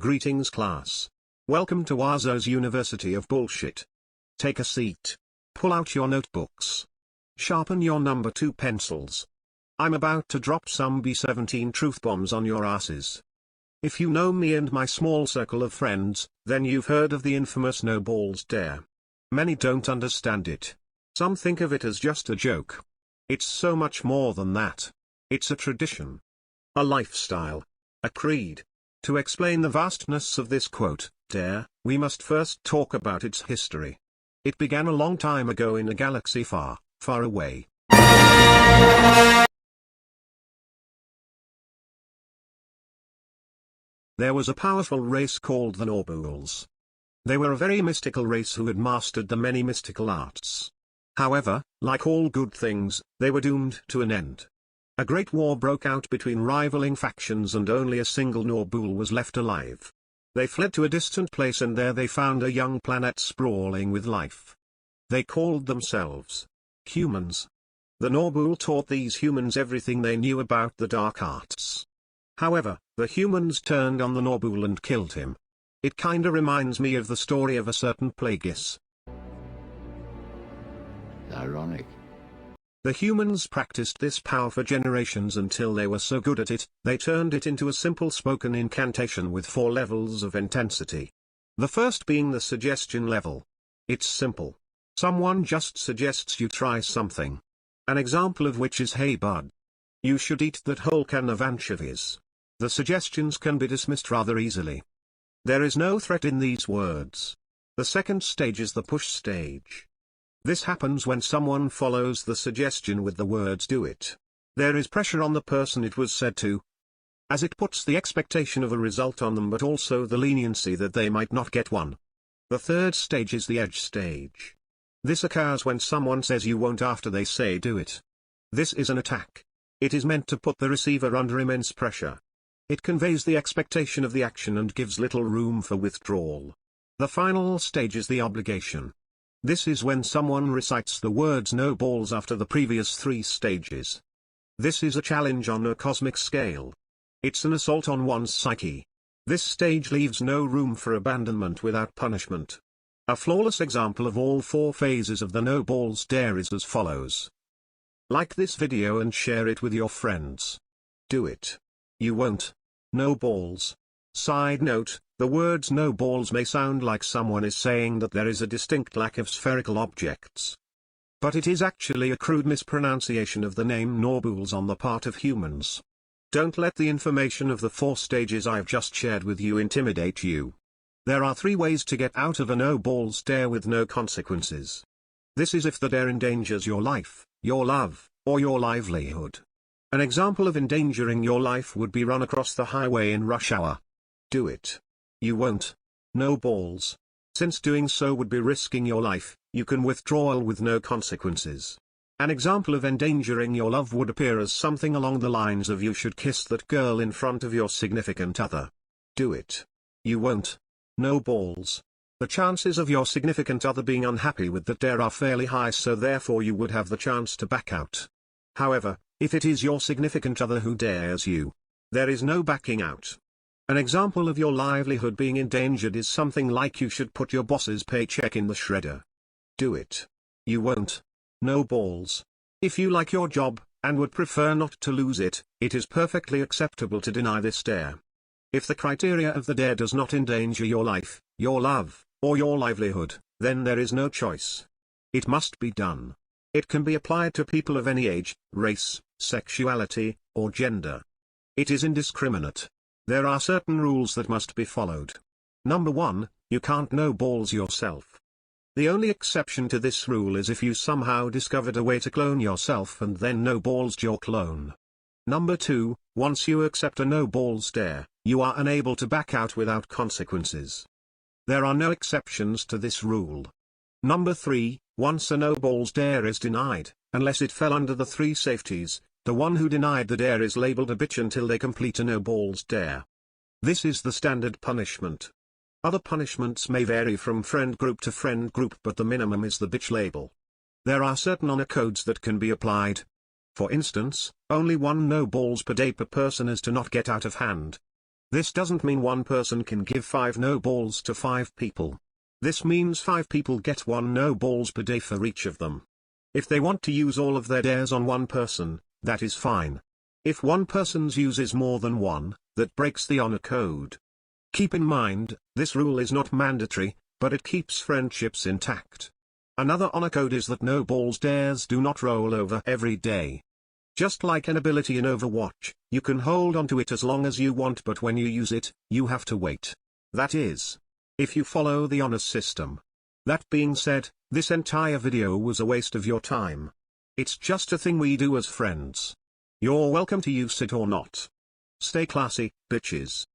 Greetings class. Welcome to Wazo's University of Bullshit. Take a seat. Pull out your notebooks. Sharpen your number 2 pencils. I'm about to drop some B-17 truth bombs on your asses. If you know me and my small circle of friends, then you've heard of the infamous no balls dare. Many don't understand it. Some think of it as just a joke. It's so much more than that. It's a tradition. A lifestyle. A creed. To explain the vastness of this dare, we must first talk about its history. It began a long time ago in a galaxy far, far away. There was a powerful race called the Norbules. They were a very mystical race who had mastered the many mystical arts. However, like all good things, they were doomed to an end. A great war broke out between rivaling factions and only a single Norbule was left alive. They fled to a distant place and there they found a young planet sprawling with life. They called themselves humans. The Norbule taught these humans everything they knew about the dark arts. However, the humans turned on the Norbule and killed him. It kinda reminds me of the story of a certain Plagueis. Ironic. The humans practiced this power for generations until they were so good at it, they turned it into a simple spoken incantation with 4 levels of intensity. The first being the suggestion level. It's simple. Someone just suggests you try something. An example of which is, hey bud, you should eat that whole can of anchovies. The suggestions can be dismissed rather easily. There is no threat in these words. The second stage is the push stage. This happens when someone follows the suggestion with the words "do it." There is pressure on the person it was said to, as it puts the expectation of a result on them but also the leniency that they might not get one. The third stage is the edge stage. This occurs when someone says you won't after they say do it. This is an attack. It is meant to put the receiver under immense pressure. It conveys the expectation of the action and gives little room for withdrawal. The final stage is the obligation. This is when someone recites the words no balls after the previous 3 stages. This is a challenge on a cosmic scale. It's an assault on one's psyche. This stage leaves no room for abandonment without punishment. A flawless example of all 4 phases of the no balls dare is as follows. Like this video and share it with your friends. Do it. You won't. No balls. Side note, the words no balls may sound like someone is saying that there is a distinct lack of spherical objects. But it is actually a crude mispronunciation of the name Norbules on the part of humans. Don't let the information of the 4 stages I've just shared with you intimidate you. There are 3 ways to get out of a no balls dare with no consequences. This is if the dare endangers your life, your love, or your livelihood. An example of endangering your life would be run across the highway in rush hour. Do it. You won't. No balls. Since doing so would be risking your life, you can withdraw with no consequences. An example of endangering your love would appear as something along the lines of you should kiss that girl in front of your significant other. Do it. You won't. No balls. The chances of your significant other being unhappy with that dare are fairly high, so therefore you would have the chance to back out. However, if it is your significant other who dares you, there is no backing out. An example of your livelihood being endangered is something like you should put your boss's paycheck in the shredder. Do it. You won't. No balls. If you like your job, and would prefer not to lose it, it is perfectly acceptable to deny this dare. If the criteria of the dare does not endanger your life, your love, or your livelihood, then there is no choice. It must be done. It can be applied to people of any age, race, sexuality, or gender. It is indiscriminate. There are certain rules that must be followed. Number 1, you can't no balls yourself. The only exception to this rule is if you somehow discovered a way to clone yourself and then no balls your clone. Number 2, once you accept a no balls dare, you are unable to back out without consequences. There are no exceptions to this rule. Number 3, once a no balls dare is denied, unless it fell under the 3 safeties, the one who denied the dare is labeled a bitch until they complete a no balls dare. This is the standard punishment. Other punishments may vary from friend group to friend group, but the minimum is the bitch label. There are certain honor codes that can be applied. For instance, only 1 no balls per day per person is to not get out of hand. This doesn't mean one person can give 5 no balls to 5 people. This means 5 people get 1 no balls per day for each of them. If they want to use all of their dares on one person, that is fine. If one person uses more than one, that breaks the honor code. Keep in mind, this rule is not mandatory, but it keeps friendships intact. Another honor code is that no balls dares do not roll over every day. Just like an ability in Overwatch, you can hold onto it as long as you want, but when you use it, you have to wait. That is, if you follow the honor system. That being said, this entire video was a waste of your time. It's just a thing we do as friends. You're welcome to use it or not. Stay classy, bitches.